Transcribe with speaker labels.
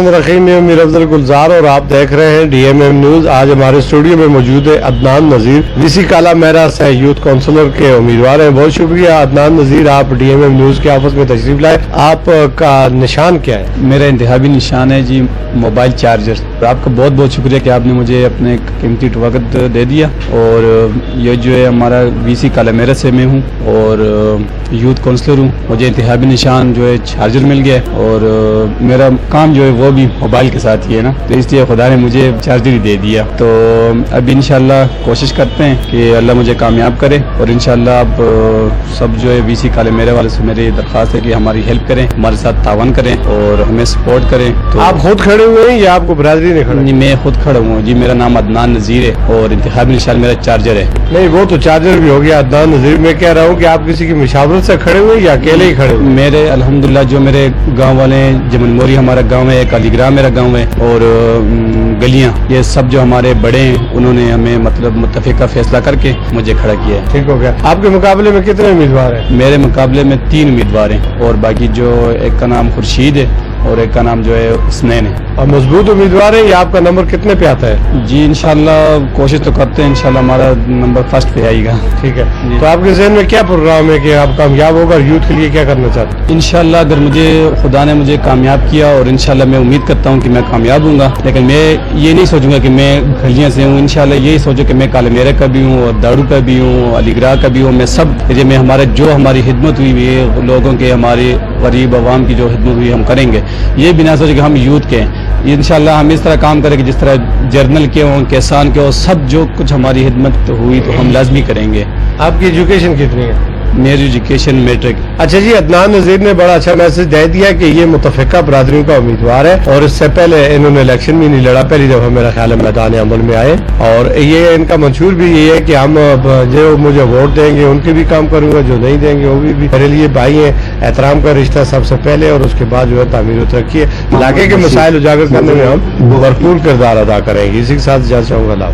Speaker 1: रहीम में मीर अफजल गुलजार और आप देख रहे हैं DMM न्यूज। आज हमारे स्टूडियो में मौजूद है अदनान नज़ीर, VC काला मेरा से यूथ काउंसलर के उम्मीदवार हैं। बहुत शुक्रिया अदनान नज़ीर, आप DMM न्यूज के ऑफिस में तशरीफ लाए। आपका निशान क्या है?
Speaker 2: मेरा इंतखाबी निशान है जी मोबाइल चार्जर। आपका बहुत बहुत शुक्रिया कि आपने मुझे अपने कीमती वक्त दे दिया। और ये जो है हमारा VC काला मेरा से मैं हूँ और यूथ काउंसलर हूँ। मुझे इंतखाबी निशान जो है चार्जर मिल गया और मेरा काम जो है वो भी मोबाइल के साथ ही है ना, तो इसलिए खुदा ने मुझे चार्जर ही दे दिया। तो अब इंशाल्लाह कोशिश करते हैं कि अल्लाह मुझे कामयाब करे और इंशाल्लाह आप सब जो है VC काले मेरे वाले से मेरी दरख्वास्त है कि हमारी हेल्प करें, हमारे साथ तावन करें और हमें सपोर्ट करें। तो
Speaker 1: आप खुद खड़े हुए हैं या आपको बरादरी ने खड़ा?
Speaker 2: जी मैं खुद खड़ा हूँ जी। मेरा नाम अदनान नज़ीर है और इंतखाबी निशान मेरा चार्जर है।
Speaker 1: नहीं, वो तो चार्जर भी हो गया अदनान नज़ीर। मैं कह रहा हूँ कि आप किसी की मुशावरत से खड़े हुए या अकेले ही खड़े हुए?
Speaker 2: मेरे अल्हम्दुलिल्लाह जो मेरे गांव वाले हैं, जमन मोरी हमारा गांव है, कालीग्राम मेरा गांव है और गलियां, ये सब जो हमारे बड़े हैं उन्होंने हमें मतलब मुत्तफिका फैसला करके मुझे खड़ा किया है।
Speaker 1: ठीक हो गया। आपके मुकाबले में कितने उम्मीदवार हैं?
Speaker 2: मेरे मुकाबले में 3 उम्मीदवार हैं और बाकी जो एक का नाम खुर्शीद है और एक का नाम जो है उसनैन है।
Speaker 1: और मजबूत उम्मीदवार है या आपका नंबर कितने पे आता है?
Speaker 2: जी इंशाल्लाह कोशिश तो करते हैं, इंशाल्लाह हमारा नंबर फर्स्ट पे आएगा।
Speaker 1: ठीक है, तो आपके ज़हन में क्या प्रोग्राम है कि आप कामयाब होगा और यूथ के लिए क्या करना चाहते हैं?
Speaker 2: इंशाल्लाह अगर मुझे खुदा ने मुझे कामयाब किया और इंशाल्लाह मैं उम्मीद करता हूँ कि मैं कामयाब हूँगा, लेकिन मैं ये नहीं सोचूंगा कि मैं गलियाँ से हूँ। इंशाल्लाह यही सोचूं कि मैं काले मेरे का भी हूँ और दारू का भी हूँ, अलीगरा का भी हूँ। मैं सब में हमारे जो हमारी खिदमत हुई है लोगों के, हमारी गरीब आवाम की जो खिदमत हुई हम करेंगे। ये बिना सोचे कि हम यूथ के हैं। इंशाल्लाह हम इस तरह काम करेंगे जिस तरह जर्नल के हों, किसान के हों, सब जो कुछ हमारी खिदमत हुई तो हम लाजमी करेंगे।
Speaker 1: आपकी एजुकेशन कितनी है?
Speaker 2: मेरी एजुकेशन मैट्रिक।
Speaker 1: अच्छा जी, अदनान नज़ीर ने बड़ा अच्छा मैसेज दे दिया कि ये मुतफ़िका बरादरियों का उम्मीदवार है और इससे पहले इन्होंने इलेक्शन भी नहीं लड़ा, पहली दफ़ा मेरा ख्याल है मैदान अमल में आए। और ये इनका मंशूर भी ये है कि हम जो मुझे वोट देंगे उनके भी काम करूंगा, जो नहीं देंगे वो भी मेरे लिए भाई हैं। एहतराम का रिश्ता सबसे पहले और उसके बाद जो है तामीर तरक्की है। इलाके के मसाइल उजागर करने में हम भरपूर किरदार अदा करेंगे। इसी के साथ इजाज़त चाहूँगा।